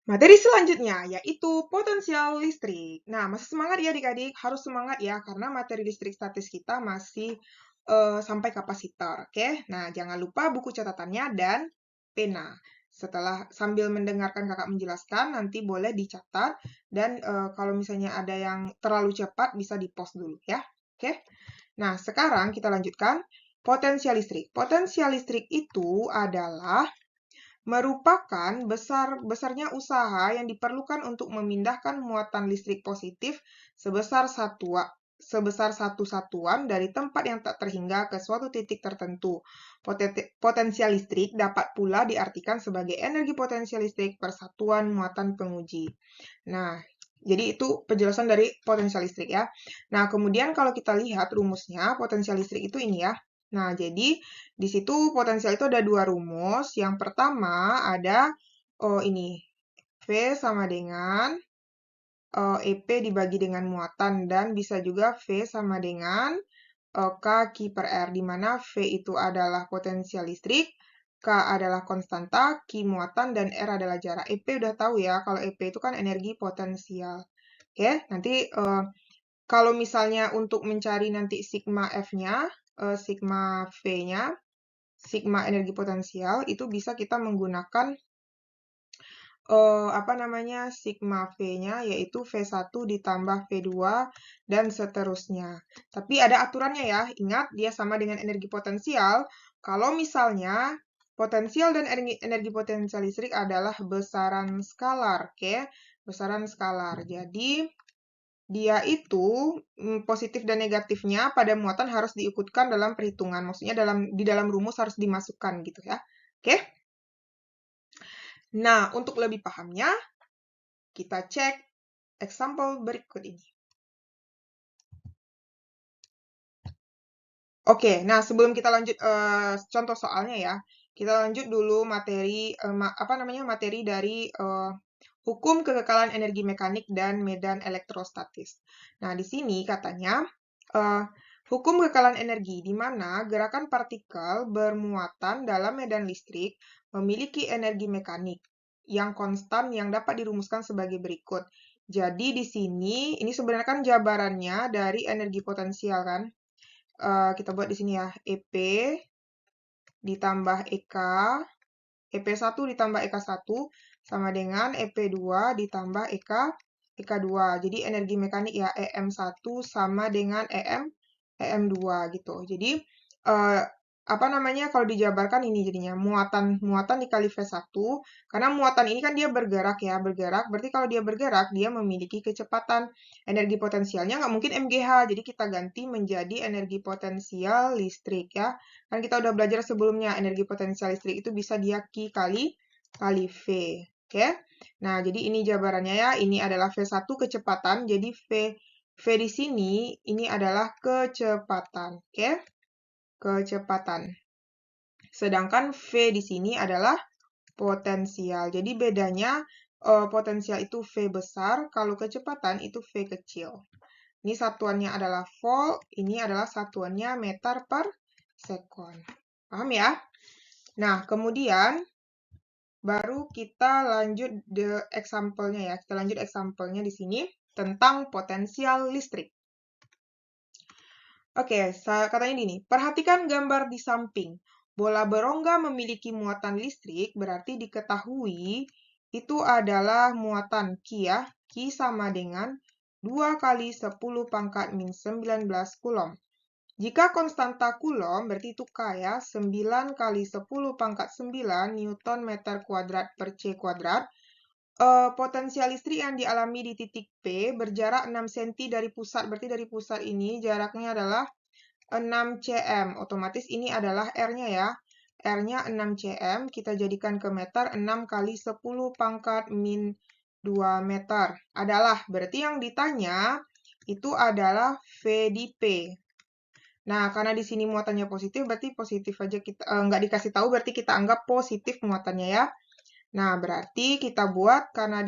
Materi selanjutnya yaitu potensial listrik. Nah, masih semangat ya adik-adik, harus semangat ya karena materi listrik statis kita masih sampai kapasitor, oke? Nah, jangan lupa buku catatannya dan pena. Setelah sambil mendengarkan kakak menjelaskan, nanti boleh dicatat dan kalau misalnya ada yang terlalu cepat bisa di-pause dulu ya, oke? Nah, sekarang kita lanjutkan potensial listrik. Potensial listrik itu adalah merupakan besarnya usaha yang diperlukan untuk memindahkan muatan listrik positif sebesar satu satuan dari tempat yang tak terhingga ke suatu titik tertentu. Potensial listrik dapat pula diartikan sebagai energi potensial listrik per satuan muatan penguji. Nah, jadi itu penjelasan dari potensial listrik ya. Nah, kemudian kalau kita lihat rumusnya, potensial listrik itu ini ya. Nah, jadi di situ potensial itu ada dua rumus. Yang pertama ada ini V sama dengan EP dibagi dengan muatan dan bisa juga V sama dengan K Q per R, di mana V itu adalah potensial listrik, K adalah konstanta, Q muatan, dan R adalah jarak. EP udah tahu ya, kalau EP itu kan energi potensial. Oke, nanti kalau misalnya untuk mencari nanti sigma F-nya, sigma V-nya, sigma energi potensial, itu bisa kita menggunakan apa namanya, sigma V-nya, yaitu V1 ditambah V2, dan seterusnya. Tapi ada aturannya ya, ingat dia sama dengan energi potensial. Kalau misalnya potensial dan energi potensial listrik adalah besaran skalar, oke? Besaran skalar. Jadi, dia itu positif dan negatifnya pada muatan harus diikutkan dalam perhitungan. Maksudnya di dalam rumus harus dimasukkan gitu ya. Oke? Nah, untuk lebih pahamnya, kita cek example berikut ini. Oke, nah sebelum kita lanjut contoh soalnya ya, kita lanjut dulu materi dari hukum kekekalan energi mekanik dan medan elektrostatis. Nah, di sini katanya hukum kekekalan energi di mana gerakan partikel bermuatan dalam medan listrik memiliki energi mekanik yang konstan yang dapat dirumuskan sebagai berikut. Jadi di sini ini sebenarnya kan jabarannya dari energi potensial kan. Kita buat di sini ya, EP ditambah EK, EP1 ditambah EK1 sama dengan EP2 ditambah EK2. Jadi energi mekanik ya, EM1 sama dengan EM2 gitu. Jadi, apa namanya, kalau dijabarkan ini jadinya, muatan dikali V1, karena muatan ini kan dia bergerak ya, berarti kalau dia bergerak, dia memiliki kecepatan. Energi potensialnya nggak mungkin MGH, jadi kita ganti menjadi energi potensial listrik ya. Kan kita udah belajar sebelumnya, energi potensial listrik itu bisa dia Q kali V. Oke? Nah, jadi ini jabarannya ya. Ini adalah V1 kecepatan. Jadi V di sini, ini adalah kecepatan. Oke? Kecepatan. Sedangkan V di sini adalah potensial. Jadi bedanya potensial itu V besar, kalau kecepatan itu V kecil. Ini satuannya adalah volt, ini adalah satuannya meter per second. Paham ya? Nah, kemudian baru kita lanjut example-nya ya. Kita lanjut example-nya di sini tentang potensial listrik. Oke, katanya gini, perhatikan gambar di samping. Bola berongga memiliki muatan listrik, berarti diketahui itu adalah muatan Q ya. Q sama dengan 2 kali 10 pangkat min 19 Coulomb. Jika konstanta Coulomb, berarti itu K ya, 9 kali 10 pangkat 9 Newton meter kuadrat per C kuadrat. Potensial listrik yang dialami di titik P berjarak 6 cm dari pusat. Berarti dari pusat ini jaraknya adalah 6 cm. Otomatis ini adalah R-nya ya. R-nya 6 cm. Kita jadikan ke meter 6 kali 10 pangkat min 2 meter. Adalah, berarti yang ditanya itu adalah V di P. Nah, karena di sini muatannya positif, berarti positif aja kita nggak dikasih tahu, berarti kita anggap positif muatannya ya. Nah, berarti kita buat karena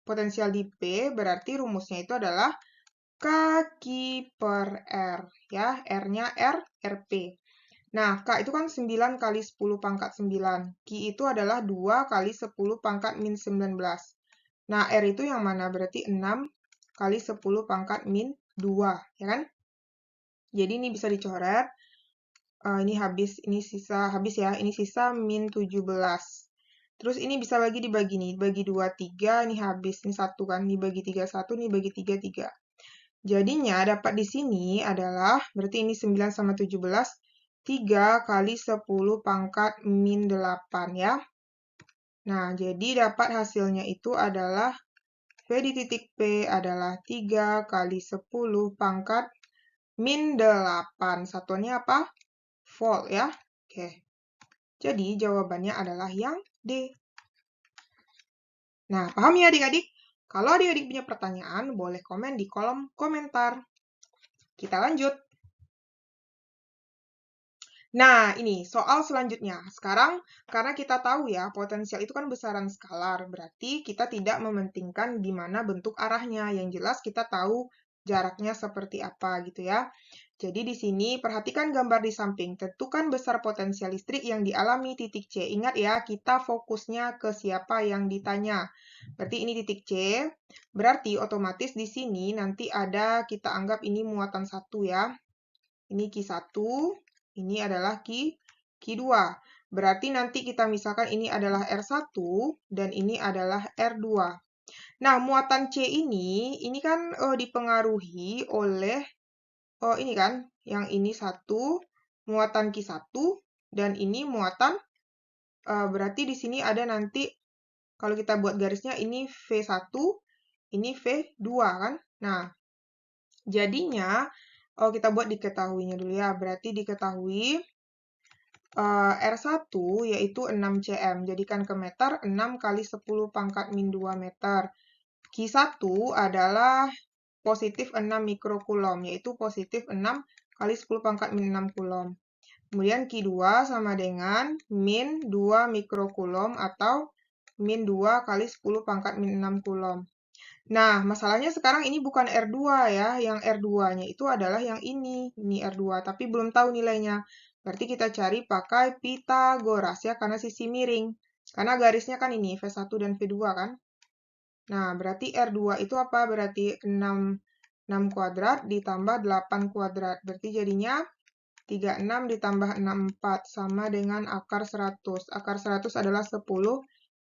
potensial di P, berarti rumusnya itu adalah K Q per R, ya. R-nya R, RP. Nah, K itu kan 9 kali 10 pangkat 9. Q itu adalah 2 kali 10 pangkat min 19. Nah, R itu yang mana? Berarti 6 kali 10 pangkat min 2, ya kan? Jadi ini bisa dicoret. Ini habis, ini sisa, habis ya. Ini sisa min 17. Terus ini bisa lagi dibagi nih. Bagi 2, 3, ini habis. Ini 1 kan. Ini bagi 3, 1, ini bagi 3, 3. Jadinya dapat di sini adalah, berarti ini 9 sama 17, 3 kali 10 pangkat min 8 ya. Nah, jadi dapat hasilnya itu adalah V di titik P adalah 3 kali 10 pangkat min 8. Satuannya apa? Volt ya. Oke. Jadi jawabannya adalah yang D. Nah, paham ya adik-adik? Kalau adik-adik punya pertanyaan, boleh komen di kolom komentar. Kita lanjut. Nah, ini soal selanjutnya. Sekarang, karena kita tahu ya, potensial itu kan besaran skalar. Berarti kita tidak mementingkan gimana bentuk arahnya. Yang jelas kita tahu jaraknya seperti apa gitu ya. Jadi di sini perhatikan gambar di samping. Tentukan besar potensial listrik yang dialami titik C. Ingat ya, kita fokusnya ke siapa yang ditanya. Berarti ini titik C. Berarti otomatis di sini nanti ada, kita anggap ini muatan 1 ya. Ini Q1. Ini adalah Q2. Berarti nanti kita misalkan ini adalah R1 dan ini adalah R2. Nah, muatan C ini kan dipengaruhi oleh ini kan, yang ini 1, muatan Q1, dan ini muatan, berarti di sini ada nanti, kalau kita buat garisnya, ini V1, ini V2 kan. Nah, jadinya, kita buat diketahuinya dulu ya. Berarti diketahui R1 yaitu 6 cm. Jadikan ke meter, 6 kali 10 pangkat min 2 meter. Q1 adalah positif 6 mikrokulom, yaitu positif 6 kali 10 pangkat min 6 kulom. Kemudian Q2 sama dengan min 2 mikrokulom atau min 2 kali 10 pangkat min 6 kulom. Nah, masalahnya sekarang ini bukan R2 ya, yang R2-nya itu adalah yang ini R2, tapi belum tahu nilainya. Berarti kita cari pakai Pitagoras ya, karena sisi miring. Karena garisnya kan ini, V1 dan V2 kan. Nah, berarti R2 itu apa? Berarti 6 kuadrat ditambah 8 kuadrat. Berarti jadinya 36 ditambah 64 sama dengan akar 100. Akar 100 adalah 10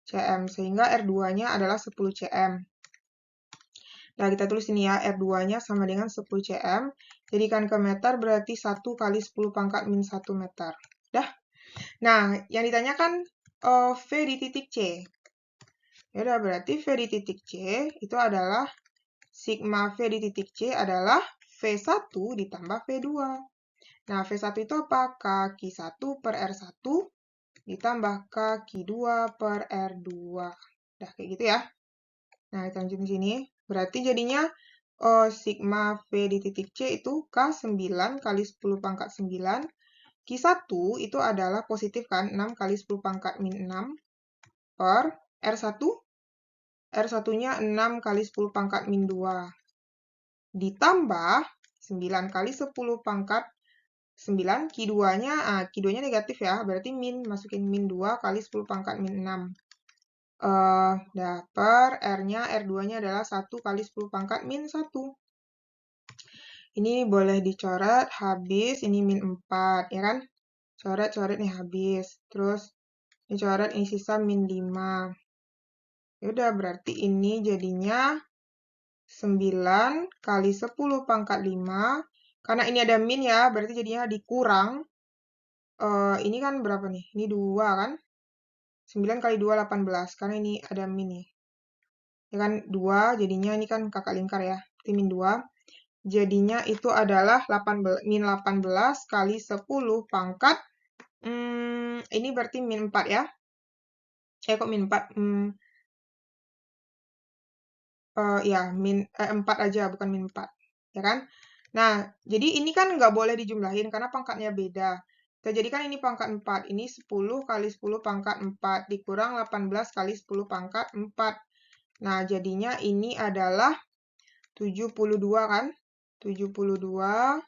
cm, sehingga R2-nya adalah 10 cm. Nah, kita tulis ini ya, R2-nya sama dengan 10 cm. Jadikan ke meter berarti 1 kali 10 pangkat min 1 meter. Dah. Nah, yang ditanyakan V di titik C. Ya udah, berarti V di titik C itu adalah sigma V di titik C adalah V1 ditambah V2. Nah, V1 itu apa? K1 per R1 ditambah K2 per R2. Dah, kayak gitu ya. Nah, kita lanjut di sini. Berarti jadinya sigma V di titik C itu K9 kali 10 pangkat 9. Q1 itu adalah positif kan, 6 kali 10 pangkat min 6 per R1. R1-nya 6 kali 10 pangkat min 2. Ditambah 9 kali 10 pangkat 9. Q2-nya negatif ya, berarti min, masukin min 2 kali 10 pangkat min 6. Per R-nya, R2-nya adalah 1 kali 10 pangkat min 1. Ini boleh dicoret, habis, ini min 4, ya kan? Coret-coret nih habis. Terus, ini coret, ini sisa min 5. Yaudah, berarti ini jadinya 9 kali 10 pangkat 5. Karena ini ada min ya, berarti jadinya dikurang. Ini kan berapa nih? Ini 2 kan? 9 kali 2, 18. Karena ini ada min nih. Ya kan, 2, jadinya ini kan kakak lingkar ya. Berarti min 2. Jadinya itu adalah min 18 kali 10 pangkat. Ini berarti min 4 ya. Kok min 4? Ya, min 4 aja, bukan min 4. Ya kan? Nah, jadi ini kan nggak boleh dijumlahin karena pangkatnya beda. Kita jadikan ini pangkat 4. Ini 10 kali 10 pangkat 4. Dikurang 18 kali 10 pangkat 4. Nah, jadinya ini adalah 72 kan? 72.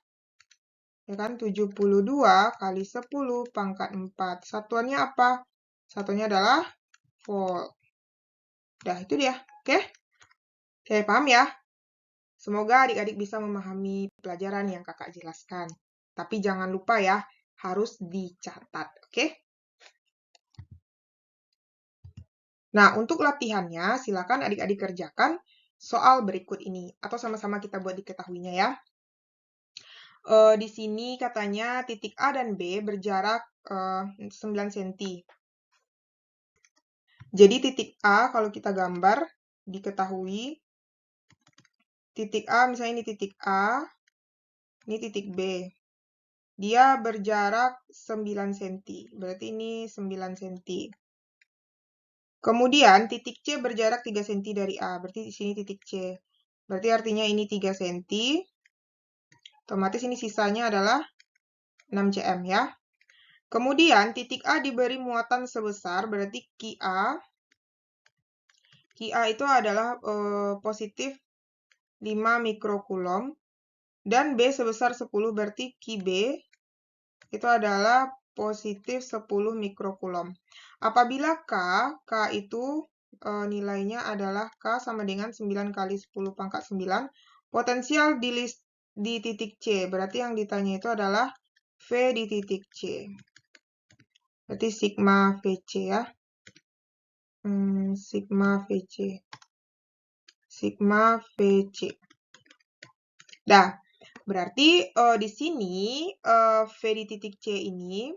Ya kan? 72 kali 10 pangkat 4. Satuannya apa? Satuannya adalah volt. Udah, itu dia. Oke? Oke, paham ya? Semoga adik-adik bisa memahami pelajaran yang kakak jelaskan. Tapi jangan lupa ya, harus dicatat. Oke? Nah, untuk latihannya, silakan adik-adik kerjakan soal berikut ini. Atau sama-sama kita buat diketahuinya ya. Di sini katanya titik A dan B berjarak 9 cm. Jadi titik A kalau kita gambar, diketahui titik A, misalnya ini titik A, ini titik B. Dia berjarak 9 cm. Berarti ini 9 cm. Kemudian titik C berjarak 3 cm dari A. Berarti di sini titik C. Berarti artinya ini 3 cm. Otomatis ini sisanya adalah 6 cm ya. Kemudian titik A diberi muatan sebesar, berarti QA. QA itu adalah positif 5 mikrokulom. Dan B sebesar 10, berarti QB itu adalah positif 10 mikrokulom. Apabila K itu nilainya adalah K sama dengan 9 kali 10 pangkat 9, potensial di titik C. Berarti yang ditanya itu adalah V di titik C. Berarti sigma VC ya. Sigma VC. Sigma VC. Nah, berarti di sini V di titik C ini,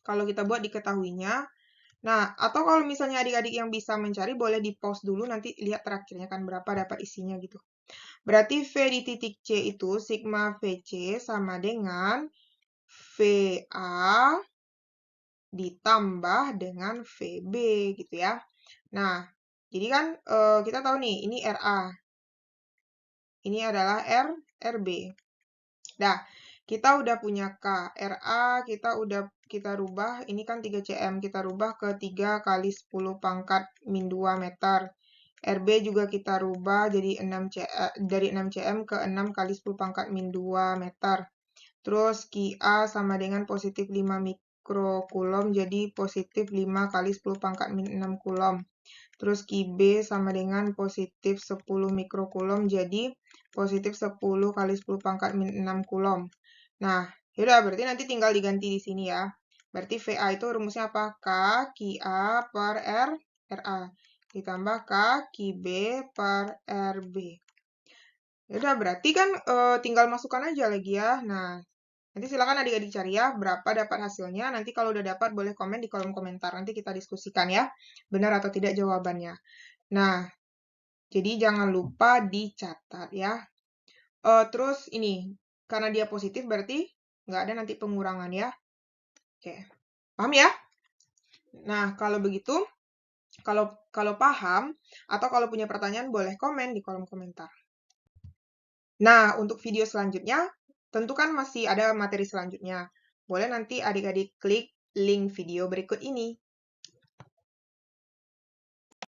kalau kita buat diketahuinya, nah, atau kalau misalnya adik-adik yang bisa mencari, boleh di-pause dulu, nanti lihat terakhirnya kan berapa dapat isinya gitu. Berarti V di titik C itu, sigma VC sama dengan VA ditambah dengan VB gitu ya. Nah, jadi kan kita tahu nih, ini RA. Ini adalah RB. Nah, kita udah punya K. RA kita rubah, ini kan 3 cm, kita rubah ke 3 kali 10 pangkat min 2 meter. RB juga kita rubah jadi 6 cm, dari 6 cm ke 6 kali 10 pangkat min 2 meter. Terus QA sama dengan positif 5 mikrokulom, jadi positif 5 kali 10 pangkat min 6 kulom. Terus QB sama dengan positif 10 mikrokulom, jadi positif 10 kali 10 pangkat min 6 kulom. Nah, yaudah berarti nanti tinggal diganti di sini ya. Berarti VA itu rumusnya apa? K QA per RA. Ditambah K QB per RB. Yaudah, berarti kan tinggal masukkan aja lagi ya. Nah, nanti silakan adik-adik cari ya berapa dapat hasilnya. Nanti kalau udah dapat boleh komen di kolom komentar. Nanti kita diskusikan ya, benar atau tidak jawabannya. Nah, jadi jangan lupa dicatat ya. Terus ini, karena dia positif berarti nggak ada nanti pengurangan ya. Oke, paham ya? Nah, kalau begitu, kalau paham atau kalau punya pertanyaan boleh komen di kolom komentar. Nah, untuk video selanjutnya, tentu kan masih ada materi selanjutnya. Boleh nanti adik-adik klik link video berikut ini.